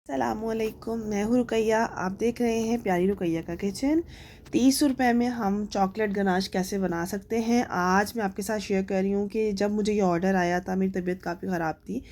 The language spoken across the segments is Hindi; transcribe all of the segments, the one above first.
अस्सलामुअलैकुम, मैं हूँ रुकैया। आप देख रहे हैं प्यारी रुकैया का किचन। 30 रुपए में हम चॉकलेट गनाश कैसे बना सकते हैं, आज मैं आपके साथ शेयर कर रही हूँ। कि जब मुझे ये ऑर्डर आया था, मेरी तबीयत काफ़ी ख़राब थी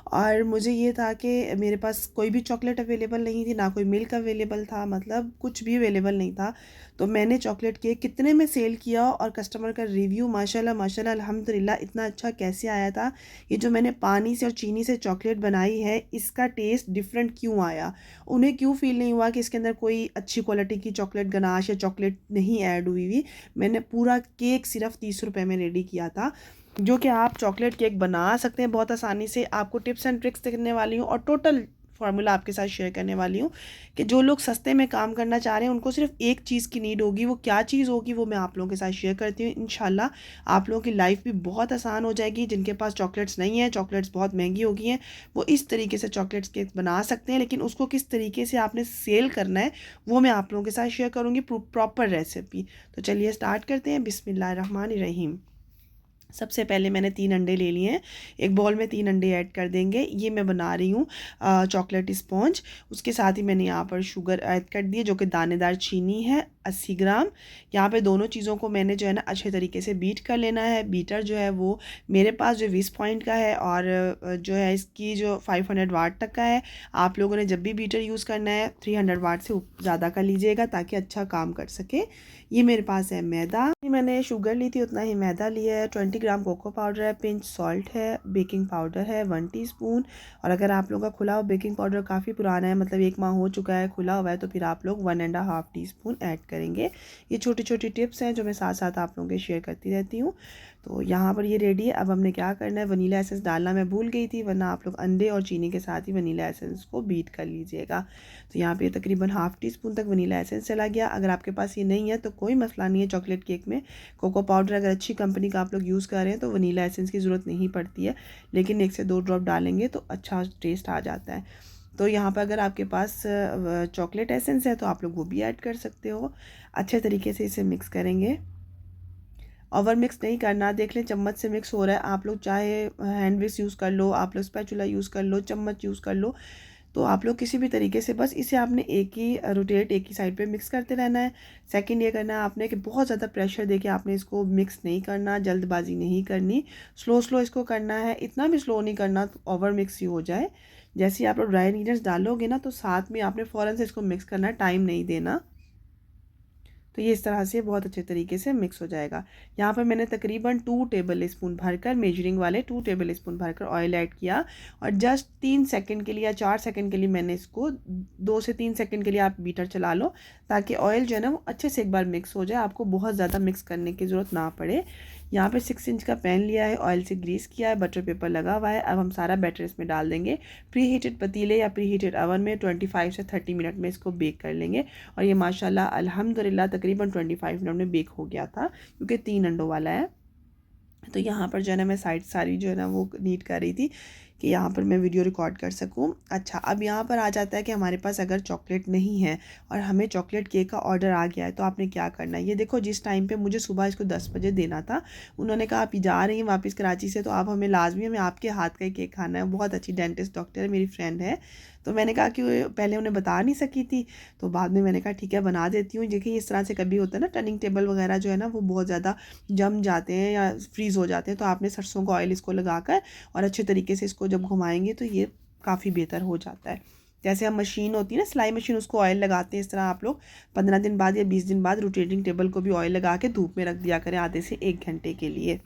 और मुझे ये था कि मेरे पास कोई भी चॉकलेट अवेलेबल नहीं थी, ना कोई मिल्क अवेलेबल था, मतलब कुछ भी अवेलेबल नहीं था। तो मैंने चॉकलेट केक कितने में सेल किया और कस्टमर का रिव्यू माशाल्लाह माशाल्लाह अल्हम्दुलिल्लाह इतना अच्छा कैसे आया था। ये जो मैंने पानी से और चीनी से चॉकलेट बनाई है, इसका टेस्ट डिफरेंट क्यों आया, उन्हें क्यों फ़ील नहीं हुआ कि इसके अंदर कोई अच्छी क्वालिटी की चॉकलेट गनाश या चॉकलेट नहीं ऐड हुई हुई। मैंने पूरा केक सिर्फ 30 रुपये में रेडी किया था, जो कि आप चॉकलेट केक बना सकते हैं बहुत आसानी से। आपको टिप्स एंड ट्रिक्स देने वाली हूँ और टोटल फार्मूला आपके साथ शेयर करने वाली हूँ कि जो लोग सस्ते में काम करना चाह रहे हैं उनको सिर्फ एक चीज़ की नीड होगी। वो क्या चीज़ होगी वो मैं आप लोगों के साथ शेयर करती हूँ। इंशाल्लाह आप लोगों की लाइफ भी बहुत आसान हो जाएगी। जिनके पास चॉकलेट्स नहीं है, चॉकलेट्स बहुत महंगी हो गई हैं, वो इस तरीके से चॉकलेट्स केक बना सकते हैं। लेकिन उसको किस तरीके से आपने सेल करना है वो मैं आप लोगों के साथ शेयर करूँगी, प्रॉपर रेसिपी। तो चलिए स्टार्ट करते हैं। बिस्मिल्लाहिर्रहमानिर्रहीम। सबसे पहले मैंने 3 अंडे ले लिए हैं। एक बॉल में 3 अंडे ऐड कर देंगे। ये मैं बना रही हूँ चॉकलेट स्पॉन्ज। उसके साथ ही मैंने यहाँ पर शुगर ऐड कर दी है, जो कि दानेदार चीनी है 80 ग्राम। यहाँ पे दोनों चीज़ों को मैंने जो है ना अच्छे तरीके से बीट कर लेना है। बीटर जो है वो मेरे पास जो 20 पॉइंट का है और जो है इसकी जो 500 वाट तक का है। आप लोगों ने जब भी बीटर यूज़ करना है 300 वाट से ज़्यादा का लीजिएगा ताकि अच्छा काम कर सके। ये मेरे पास है मैदा, मैंने शुगर ली थी उतना ही मैदा लिया है। 20 ग्राम कोको पाउडर है, पिंच सॉल्ट है, बेकिंग पाउडर है 1 टीस्पून। और अगर आप लोगों का खुला हुआ बेकिंग पाउडर काफ़ी पुराना है, मतलब 1 माह हो चुका है खुला हुआ है, तो फिर आप लोग 1.5 टीस्पून ऐड करेंगे। ये छोटी छोटी टिप्स हैं जो मैं साथ साथ आप लोगों के शेयर करती रहती हूँ। तो यहाँ पर ये रेडी है। अब हमने क्या करना है, वनीला एसेंस डालना मैं भूल गई थी, वरना आप लोग अंडे और चीनी के साथ ही वनीला एसेंस को बीट कर लीजिएगा। तो यहाँ पे तकरीबन ½ टीस्पून तक वनीला एसेंस चला गया। अगर आपके पास ये नहीं है तो कोई मसला नहीं है। चॉकलेट केक में कोको पाउडर अगर अच्छी कंपनी का आप लोग यूज़ कर रहे हैं तो वनीला एसेंस की ज़रूरत नहीं पड़ती है, लेकिन 1 से 2 ड्रॉप डालेंगे तो अच्छा टेस्ट आ जाता है। तो यहाँ पर अगर आपके पास चॉकलेट एसेंस है तो आप लोग वो भी ऐड कर सकते हो। अच्छे तरीके से इसे मिक्स करेंगे। ओवर मिक्स नहीं करना, देख लें चम्मच से मिक्स हो रहा है। आप लोग चाहे हैंड विक्स यूज़ कर लो, आप लोग स्पैचुला यूज़ कर लो, चम्मच यूज़ कर लो, तो आप लोग किसी भी तरीके से बस इसे आपने एक ही रोटेट एक ही साइड पे मिक्स करते रहना है। सेकंड ये करना है आपने कि बहुत ज़्यादा प्रेशर देके आपने इसको मिक्स नहीं करना, जल्दबाजी नहीं करनी, स्लो स्लो इसको करना है। इतना भी स्लो नहीं करना तो ओवर मिक्स ही हो जाए। जैसे ही आप लोग ड्राई इंग्रीडियंट्स डालोगे ना तो साथ में आपने फ़ौरन से इसको मिक्स करना है, टाइम नहीं देना। तो ये इस तरह से बहुत अच्छे तरीके से मिक्स हो जाएगा। यहाँ पर मैंने तकरीबन 2 टेबल स्पून भरकर, मेजरिंग वाले 2 टेबल स्पून भरकर ऑयल ऐड किया और जस्ट 3 सेकंड के लिए या 4 सेकंड के लिए मैंने इसको 2 से 3 सेकंड के लिए आप बीटर चला लो, ताकि ऑयल जो है ना वो अच्छे से एक बार मिक्स हो जाए, आपको बहुत ज़्यादा मिक्स करने की ज़रूरत ना पड़े। यहाँ पे 6 इंच का पैन लिया है, ऑयल से ग्रीस किया है, बटर पेपर लगा हुआ है। अब हम सारा बैटर इसमें डाल देंगे। प्री हीटेड पतीले या प्री हीटेड अवन में 25 से 30 मिनट में इसको बेक कर लेंगे। और ये माशाल्लाह अल्हम्दुलिल्लाह तकरीबन 25 मिनट में बेक हो गया था, क्योंकि 3 अंडों वाला है। तो यहाँ पर जो है ना मैं साइड सारी जो है ना वो नीट कर रही थी कि यहाँ पर मैं वीडियो रिकॉर्ड कर सकूँ। अच्छा, अब यहाँ पर आ जाता है कि हमारे पास अगर चॉकलेट नहीं है और हमें चॉकलेट केक का ऑर्डर आ गया है तो आपने क्या करना है। ये देखो, जिस टाइम पे मुझे सुबह इसको 10 बजे देना था, उन्होंने कहा आप जा रही हैं वापस कराची से तो आप हमें लाजमी हमें आपके हाथ का ही केक खाना है। बहुत अच्छी डेंटिस्ट डॉक्टर है, मेरी फ्रेंड है। तो मैंने कहा कि पहले उन्हें बता नहीं सकी थी, तो बाद में मैंने कहा ठीक है बना देती हूँ। देखिए इस तरह से कभी होता है ना, टर्निंग टेबल वगैरह जो है ना वो बहुत ज़्यादा जम जाते हैं या फ्रीज़ हो जाते हैं, तो आपने सरसों का ऑयल इसको लगाकर और अच्छे तरीके से इसको जब घुमाएंगे तो ये काफ़ी बेहतर हो जाता है। जैसे हम मशीन होती है ना सिलाई मशीन, उसको ऑयल लगाते हैं, इस तरह आप लोग 15 दिन बाद या 20 दिन बाद रोटेटिंग टेबल को भी ऑयल लगा के धूप में रख दिया करें आधे से 1 घंटे के लिए।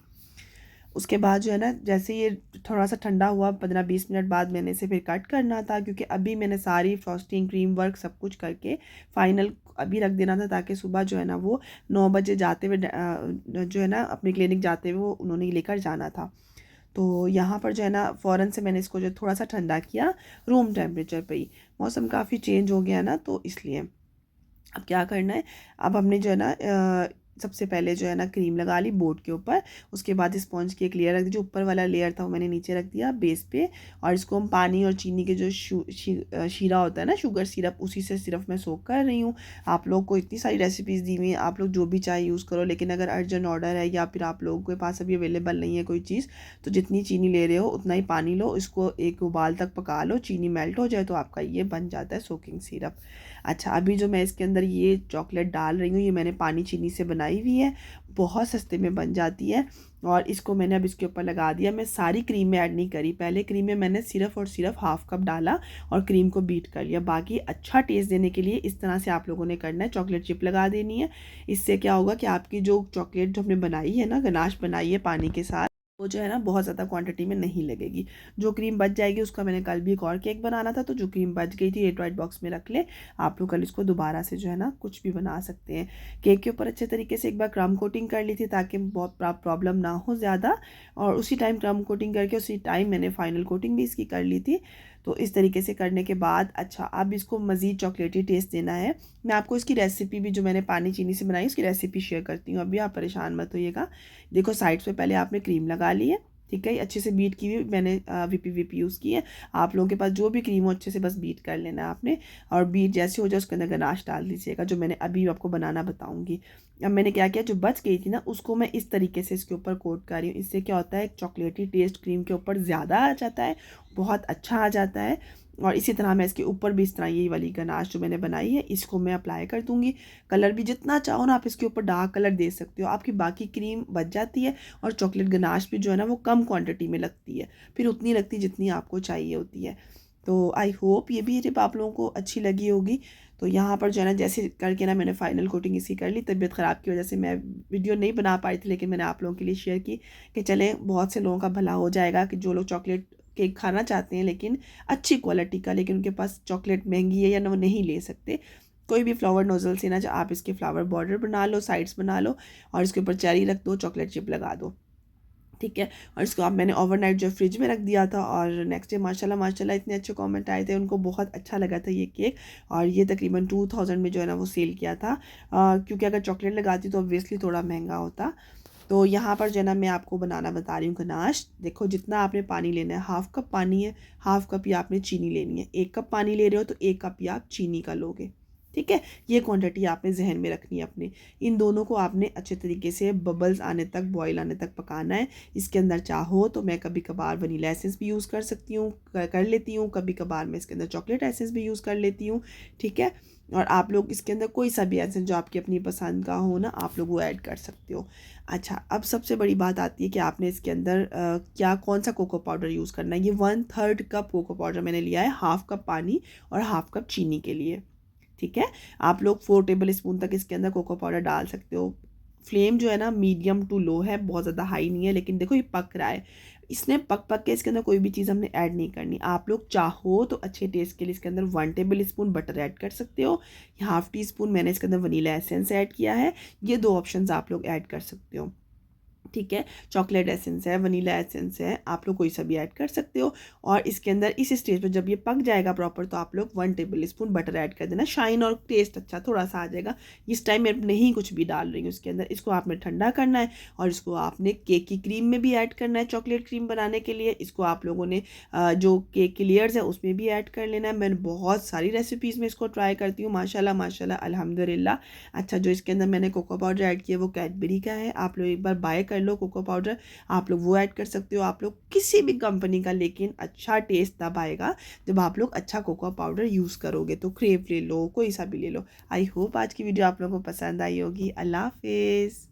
उसके बाद जो है ना जैसे ये थोड़ा सा ठंडा हुआ 15-20 मिनट बाद मैंने इसे फिर कट करना था, क्योंकि अभी मैंने सारी फ्रॉस्टिंग क्रीम वर्क सब कुछ करके फ़ाइनल अभी रख देना था, ताकि सुबह जो है ना वो 9 बजे जाते हुए जो है ना अपने क्लिनिक जाते हुए वो उन्होंने लेकर जाना था। तो यहाँ पर जो है ना फ़ौरन से मैंने इसको जो थोड़ा सा ठंडा किया रूम टेम्परेचर पे ही। मौसम काफ़ी चेंज हो गया ना तो इसलिए अब क्या करना है, अब हमने जो है ना सबसे पहले जो है ना क्रीम लगा ली बोर्ड के ऊपर, उसके बाद स्पॉन्ज की एक लेयर रख दी, जो ऊपर वाला लेयर था वो मैंने नीचे रख दिया बेस पे, और इसको हम पानी और चीनी के जो शीरा होता है ना, शुगर सिरप, उसी से सिर्फ मैं सोक कर रही हूँ। आप लोग को इतनी सारी रेसिपीज़ दी हुई हैं, आप लोग जो भी चाहे यूज़ करो, लेकिन अगर अर्जेंट ऑर्डर है या फिर आप लोगों के पास अभी अवेलेबल नहीं है कोई चीज़, तो जितनी चीनी ले रहे हो उतना ही पानी लो, इसको एक उबाल तक पका लो, चीनी मेल्ट हो जाए तो आपका ये बन जाता है सोकिंग सिरप। अच्छा, अभी जो मैं इसके अंदर ये चॉकलेट डाल रही हूँ, ये मैंने पानी चीनी से बनाई हुई है, बहुत सस्ते में बन जाती है। और इसको मैंने अब इसके ऊपर लगा दिया। मैं सारी क्रीम में ऐड नहीं करी, पहले क्रीम में मैंने सिर्फ और सिर्फ हाफ कप डाला और क्रीम को बीट कर लिया। बाकी अच्छा टेस्ट देने के लिए इस तरह से आप लोगों ने करना है, चॉकलेट चिप लगा देनी है। इससे क्या होगा कि आपकी जो चॉकलेट जो हमने बनाई है ना, गनाश बनाई है पानी के साथ, वो जो है ना बहुत ज़्यादा क्वांटिटी में नहीं लगेगी। जो क्रीम बच जाएगी उसका मैंने कल भी एक और केक बनाना था, तो जो क्रीम बच गई थी एयरटाइट बॉक्स में रख ले, आप लोग कल इसको दोबारा से जो है ना कुछ भी बना सकते हैं। केक के ऊपर अच्छे तरीके से एक बार क्रम कोटिंग कर ली थी ताकि बहुत प्रॉब्लम ना हो ज़्यादा, और उसी टाइम क्रम कोटिंग करके उसी टाइम मैंने फाइनल कोटिंग भी इसकी कर ली थी। तो इस तरीके से करने के बाद अच्छा, अब इसको मज़ीद चॉकलेटी टेस्ट देना है। मैं आपको इसकी रेसिपी भी जो मैंने पानी चीनी से बनाई उसकी रेसिपी शेयर करती हूँ, अभी आप परेशान मत होइएगा। देखो साइड पे पहले आपने क्रीम लगा ली है, ठीक है, अच्छे से बीट की हुई मैंने विपी यूज़ की है। आप लोगों के पास जो भी क्रीम हो अच्छे से बस बीट कर लेना है आपने, और बीट जैसे हो जाए उसके अंदर गनाश डाल दीजिएगा, जो मैंने अभी आपको बनाना बताऊँगी। अब मैंने क्या किया, जो बच गई थी ना उसको मैं इस तरीके से इसके ऊपर कोट कर रही हूँ। इससे क्या होता है, एक चॉकलेटी टेस्ट क्रीम के ऊपर ज़्यादा आ जाता है, बहुत अच्छा आ जाता है। और इसी तरह मैं इसके ऊपर भी इस तरह यही वाली गनाश जो मैंने बनाई है इसको मैं अप्लाई कर दूँगी। कलर भी जितना चाहो ना आप इसके ऊपर डार्क कलर दे सकते हो, आपकी बाकी क्रीम बच जाती है और चॉकलेट गनाश भी जो है ना वो कम क्वांटिटी में लगती है, फिर उतनी लगती जितनी आपको चाहिए होती है। तो आई होप ये भी टिप आप लोगों को अच्छी लगी होगी। तो यहाँ पर जो है ना जैसे करके ना मैंने फ़ाइनल कोटिंग इसकी कर ली। तबीयत ख़राब की वजह से मैं वीडियो नहीं बना पाई थी, लेकिन मैंने आप लोगों के लिए शेयर की कि चलें बहुत से लोगों का भला हो जाएगा, कि जो लोग चॉकलेट केक खाना चाहते हैं लेकिन अच्छी क्वालिटी का, लेकिन उनके पास चॉकलेट महंगी है या ना वो नहीं ले सकते, कोई भी फ्लावर नोज़ल से ना जो आप इसके फ्लावर बॉर्डर बना लो, साइड्स बना लो और इसके ऊपर चेरी रख दो, चॉकलेट चिप लगा दो, ठीक है। और इसको अब मैंने ओवरनाइट जो फ्रिज में रख दिया था, और नेक्स्ट डे माशाल्लाह माशाल्लाह इतने अच्छे कमेंट आए थे, उनको बहुत अच्छा लगा था ये केक। और ये तकरीबन 2000 में जो है ना वो सेल किया था, क्योंकि अगर चॉकलेट लगाती तो ऑब्वियसली थोड़ा महंगा होता। तो यहाँ पर जो है ना मैं आपको बनाना बता रही हूँ गनाश। देखो जितना आपने पानी लेना है, हाफ़ कप पानी है, हाफ़ कप ही आपने चीनी लेनी है। 1 कप पानी ले रहे हो तो 1 कप ही आप चीनी का लोगे, ठीक है। ये क्वांटिटी आपने जहन में रखनी है अपने। इन दोनों को आपने अच्छे तरीके से बबल्स आने तक, बॉयल आने तक पकाना है। इसके अंदर चाहो तो मैं कभी कभार वनीला एसेंस भी यूज़ कर सकती हूँ, कर लेती हूँ, कभी कभार मैं इसके अंदर चॉकलेट एसेंस भी यूज़ कर लेती हूँ, ठीक है। और आप लोग इसके अंदर कोई सा भी एसेंस जो आपकी अपनी पसंद का हो ना, आप लोग वो ऐड कर सकते हो। अच्छा, अब सबसे बड़ी बात आती है कि आपने इसके अंदर क्या कौन सा कोको पाउडर यूज़ करना है। ये 1/3 कप कोको पाउडर मैंने लिया है, हाफ़ कप पानी और हाफ़ कप चीनी के लिए, ठीक है। आप लोग 4 टेबल स्पून तक इसके अंदर कोको पाउडर डाल सकते हो। फ्लेम जो है ना मीडियम टू लो है, बहुत ज़्यादा हाई नहीं है, लेकिन देखो ये पक रहा है। इसने पक पक के इसके अंदर कोई भी चीज़ हमने ऐड नहीं करनी। आप लोग चाहो तो अच्छे टेस्ट के लिए इसके अंदर 1 टेबल स्पून बटर ऐड कर सकते हो, हाफ़ टी स्पून मैंने इसके अंदर वनीला एसेंस ऐड किया है। ये 2 ऑप्शंस आप लोग ऐड कर सकते हो, ठीक है। चॉकलेट एसेंस है, वनीला एसेंस है, आप लोग कोई सा भी ऐड कर सकते हो। और इसके अंदर इस स्टेज पर जब ये पक जाएगा प्रॉपर, तो आप लोग 1 टेबल स्पून बटर ऐड कर देना, शाइन और टेस्ट अच्छा थोड़ा सा आ जाएगा। इस टाइम मैं नहीं कुछ भी डाल रही हूँ इसके अंदर। इसको आपने ठंडा करना है और इसको आपने केक की क्रीम में भी ऐड करना है, चॉकलेट क्रीम बनाने के लिए। इसको आप लोगों ने जो केक की लेयर्स है उसमें भी ऐड कर लेना है। मैंने बहुत सारी रेसिपीज़ में इसको ट्राई करती हूँ, माशाल्लाह माशाल्लाह अल्हम्दुलिल्लाह। अच्छा, जो इसके अंदर मैंने कोको पाउडर ऐड किया वो कैडबरी का है, आप लोग एक बार बाय कर लो कोको पाउडर, आप लोग वो ऐड कर सकते हो, आप लोग किसी भी कंपनी का, लेकिन अच्छा टेस्ट तब आएगा जब आप लोग अच्छा कोको पाउडर यूज़ करोगे। तो क्रेव ले लो, कोई सा भी ले लो। आई होप आज की वीडियो आप लोगों को पसंद आई होगी। अल्लाह हाफिज़।